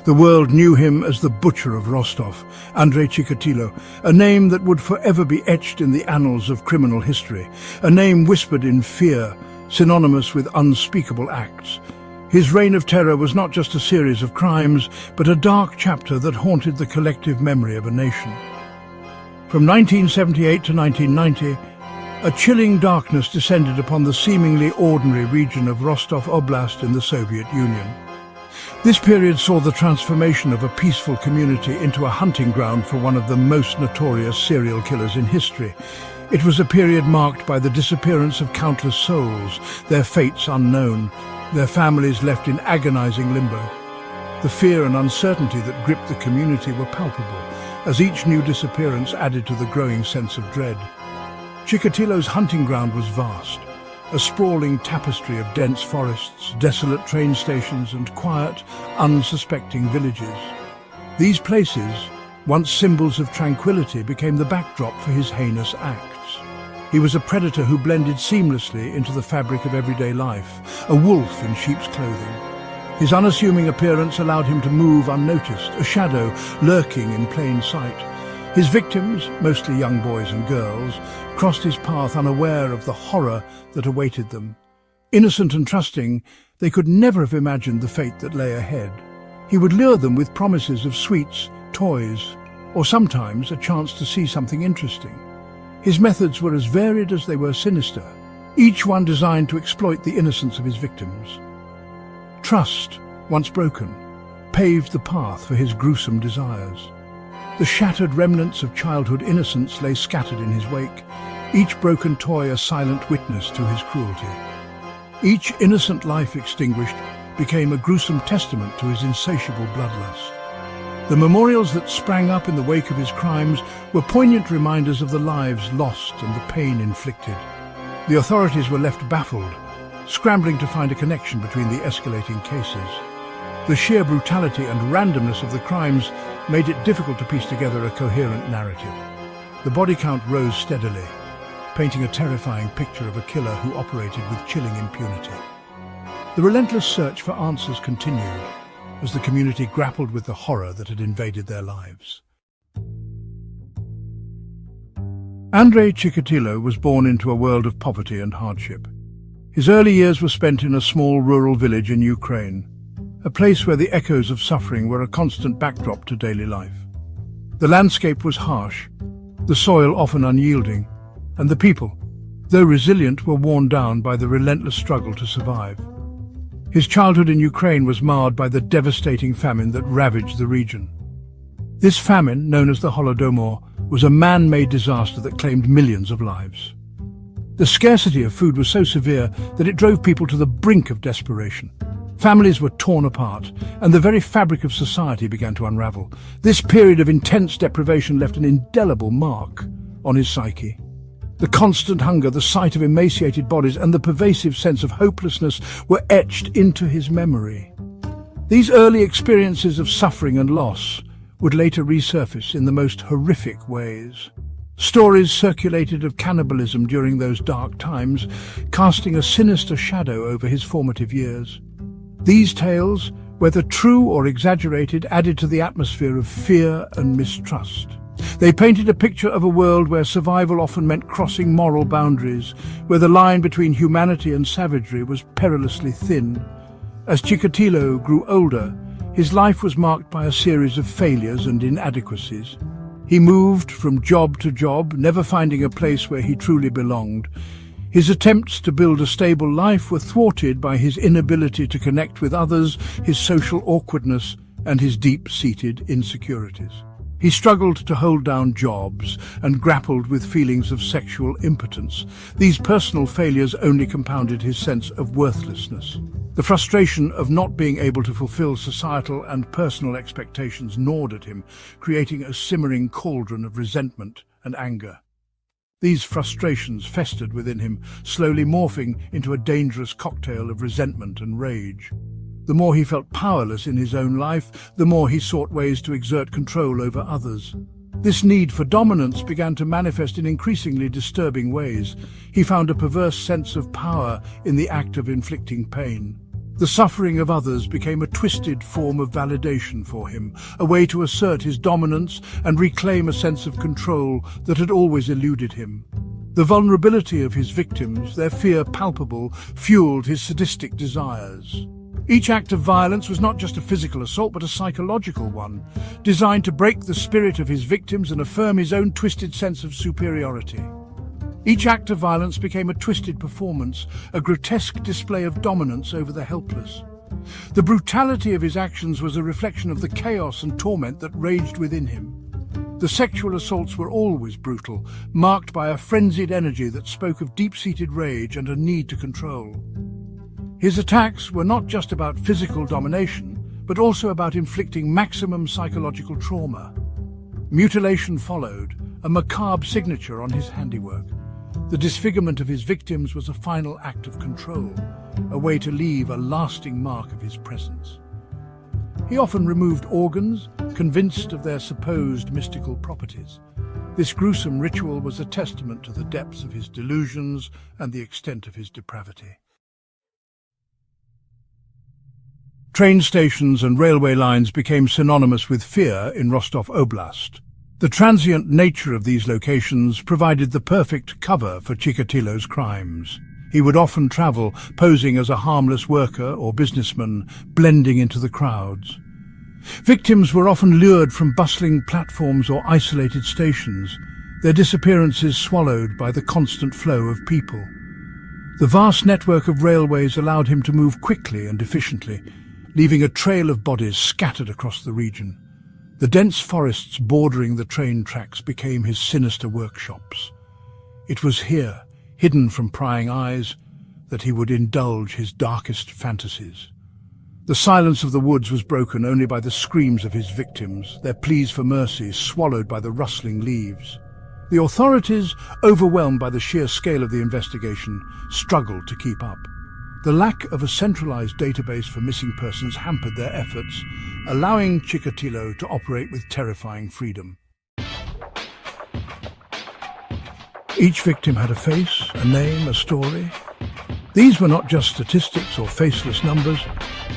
The world knew him as the Butcher of Rostov, Andrei Chikatilo, a name that would forever be etched in the annals of criminal history, a name whispered in fear, synonymous with unspeakable acts. His reign of terror was not just a series of crimes, but a dark chapter that haunted the collective memory of a nation. From 1978 to 1990, a chilling darkness descended upon the seemingly ordinary region of Rostov Oblast in the Soviet Union. This period saw the transformation of a peaceful community into a hunting ground for one of the most notorious serial killers in history. It was a period marked by the disappearance of countless souls, their fates unknown, their families left in agonizing limbo. The fear and uncertainty that gripped the community were palpable, as each new disappearance added to the growing sense of dread. Chikatilo's hunting ground was vast, a sprawling tapestry of dense forests, desolate train stations and quiet, unsuspecting villages. These places, once symbols of tranquility, became the backdrop for his heinous acts. He was a predator who blended seamlessly into the fabric of everyday life, a wolf in sheep's clothing. His unassuming appearance allowed him to move unnoticed, a shadow lurking in plain sight. His victims, mostly young boys and girls, crossed his path unaware of the horror that awaited them. Innocent and trusting, they could never have imagined the fate that lay ahead. He would lure them with promises of sweets, toys, or sometimes a chance to see something interesting. His methods were as varied as they were sinister, each one designed to exploit the innocence of his victims. Trust, once broken, paved the path for his gruesome desires. The shattered remnants of childhood innocence lay scattered in his wake, each broken toy a silent witness to his cruelty. Each innocent life extinguished became a gruesome testament to his insatiable bloodlust. The memorials that sprang up in the wake of his crimes were poignant reminders of the lives lost and the pain inflicted. The authorities were left baffled, scrambling to find a connection between the escalating cases. The sheer brutality and randomness of the crimes made it difficult to piece together a coherent narrative. The body count rose steadily, painting a terrifying picture of a killer who operated with chilling impunity. The relentless search for answers continued as the community grappled with the horror that had invaded their lives. Andrei Chikatilo was born into a world of poverty and hardship. His early years were spent in a small rural village in Ukraine, a place where the echoes of suffering were a constant backdrop to daily life. The landscape was harsh, the soil often unyielding, and the people, though resilient, were worn down by the relentless struggle to survive. His childhood in Ukraine was marred by the devastating famine that ravaged the region. This famine, known as the Holodomor, was a man-made disaster that claimed millions of lives. The scarcity of food was so severe that it drove people to the brink of desperation. Families were torn apart, and the very fabric of society began to unravel. This period of intense deprivation left an indelible mark on his psyche. The constant hunger, the sight of emaciated bodies, and the pervasive sense of hopelessness were etched into his memory. These early experiences of suffering and loss would later resurface in the most horrific ways. Stories circulated of cannibalism during those dark times, casting a sinister shadow over his formative years. These tales, whether true or exaggerated, added to the atmosphere of fear and mistrust. They painted a picture of a world where survival often meant crossing moral boundaries, where the line between humanity and savagery was perilously thin. As Chikatilo grew older, his life was marked by a series of failures and inadequacies. He moved from job to job, never finding a place where he truly belonged. His attempts to build a stable life were thwarted by his inability to connect with others, his social awkwardness, and his deep-seated insecurities. He struggled to hold down jobs and grappled with feelings of sexual impotence. These personal failures only compounded his sense of worthlessness. The frustration of not being able to fulfill societal and personal expectations gnawed at him, creating a simmering cauldron of resentment and anger. These frustrations festered within him, slowly morphing into a dangerous cocktail of resentment and rage. The more he felt powerless in his own life, the more he sought ways to exert control over others. This need for dominance began to manifest in increasingly disturbing ways. He found a perverse sense of power in the act of inflicting pain. The suffering of others became a twisted form of validation for him, a way to assert his dominance and reclaim a sense of control that had always eluded him. The vulnerability of his victims, their fear palpable, fueled his sadistic desires. Each act of violence was not just a physical assault, but a psychological one, designed to break the spirit of his victims and affirm his own twisted sense of superiority. Each act of violence became a twisted performance, a grotesque display of dominance over the helpless. The brutality of his actions was a reflection of the chaos and torment that raged within him. The sexual assaults were always brutal, marked by a frenzied energy that spoke of deep-seated rage and a need to control. His attacks were not just about physical domination, but also about inflicting maximum psychological trauma. Mutilation followed, a macabre signature on his handiwork. The disfigurement of his victims was a final act of control, a way to leave a lasting mark of his presence. He often removed organs, convinced of their supposed mystical properties. This gruesome ritual was a testament to the depths of his delusions and the extent of his depravity. Train stations and railway lines became synonymous with fear in Rostov Oblast. The transient nature of these locations provided the perfect cover for Chikatilo's crimes. He would often travel, posing as a harmless worker or businessman, blending into the crowds. Victims were often lured from bustling platforms or isolated stations, their disappearances swallowed by the constant flow of people. The vast network of railways allowed him to move quickly and efficiently, leaving a trail of bodies scattered across the region. The dense forests bordering the train tracks became his sinister workshops. It was here, hidden from prying eyes, that he would indulge his darkest fantasies. The silence of the woods was broken only by the screams of his victims, their pleas for mercy swallowed by the rustling leaves. The authorities, overwhelmed by the sheer scale of the investigation, struggled to keep up. The lack of a centralized database for missing persons hampered their efforts, allowing Chikatilo to operate with terrifying freedom. Each victim had a face, a name, a story. These were not just statistics or faceless numbers.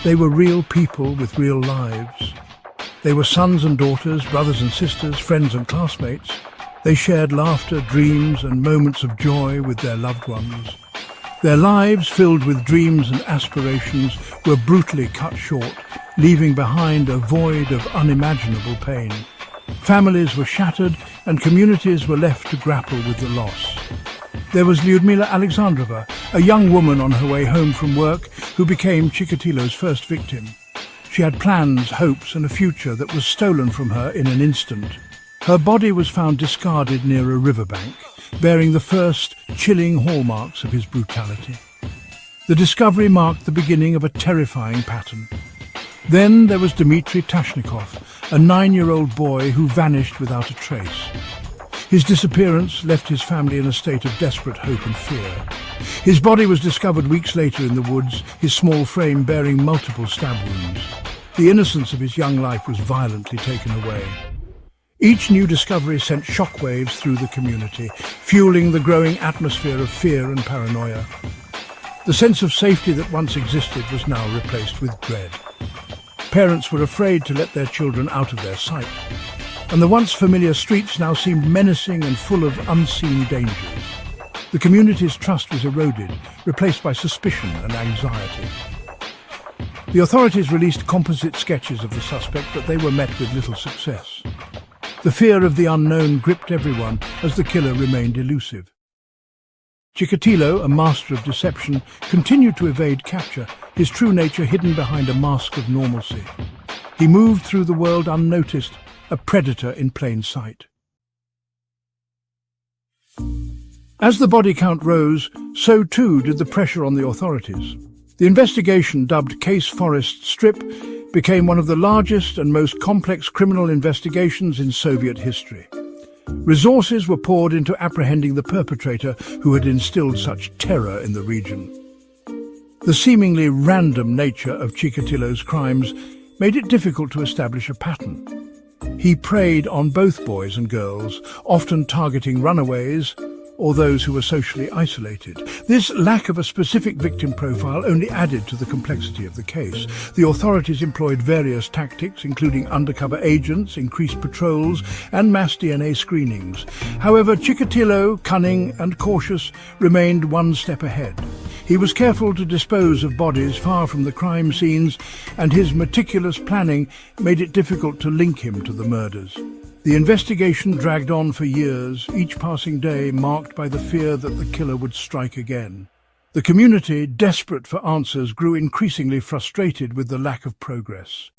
They were real people with real lives. They were sons and daughters, brothers and sisters, friends and classmates. They shared laughter, dreams, and moments of joy with their loved ones. Their lives, filled with dreams and aspirations, were brutally cut short, leaving behind a void of unimaginable pain. Families were shattered and communities were left to grapple with the loss. There was Lyudmila Alexandrova, a young woman on her way home from work who became Chikatilo's first victim. She had plans, hopes, and a future that was stolen from her in an instant. Her body was found discarded near a riverbank, bearing the first chilling hallmarks of his brutality. The discovery marked the beginning of a terrifying pattern. Then there was Dmitry Tashnikov, a 9-year-old boy who vanished without a trace. His disappearance left his family in a state of desperate hope and fear. His body was discovered weeks later in the woods, his small frame bearing multiple stab wounds. The innocence of his young life was violently taken away. Each new discovery sent shockwaves through the community, fueling the growing atmosphere of fear and paranoia. The sense of safety that once existed was now replaced with dread. Parents were afraid to let their children out of their sight, and the once familiar streets now seemed menacing and full of unseen dangers. The community's trust was eroded, replaced by suspicion and anxiety. The authorities released composite sketches of the suspect, but they were met with little success. The fear of the unknown gripped everyone as the killer remained elusive. Chikatilo, a master of deception, continued to evade capture, his true nature hidden behind a mask of normalcy. He moved through the world unnoticed, a predator in plain sight. As the body count rose, so too did the pressure on the authorities. The investigation, dubbed Case Forest Strip, became one of the largest and most complex criminal investigations in Soviet history. Resources were poured into apprehending the perpetrator who had instilled such terror in the region. The seemingly random nature of Chikatilo's crimes made it difficult to establish a pattern. He preyed on both boys and girls, often targeting runaways, or those who were socially isolated. This lack of a specific victim profile only added to the complexity of the case. The authorities employed various tactics, including undercover agents, increased patrols, and mass DNA screenings. However, Chikatilo, cunning and cautious, remained one step ahead. He was careful to dispose of bodies far from the crime scenes, and his meticulous planning made it difficult to link him to the murders. The investigation dragged on for years, each passing day marked by the fear that the killer would strike again. The community, desperate for answers, grew increasingly frustrated with the lack of progress.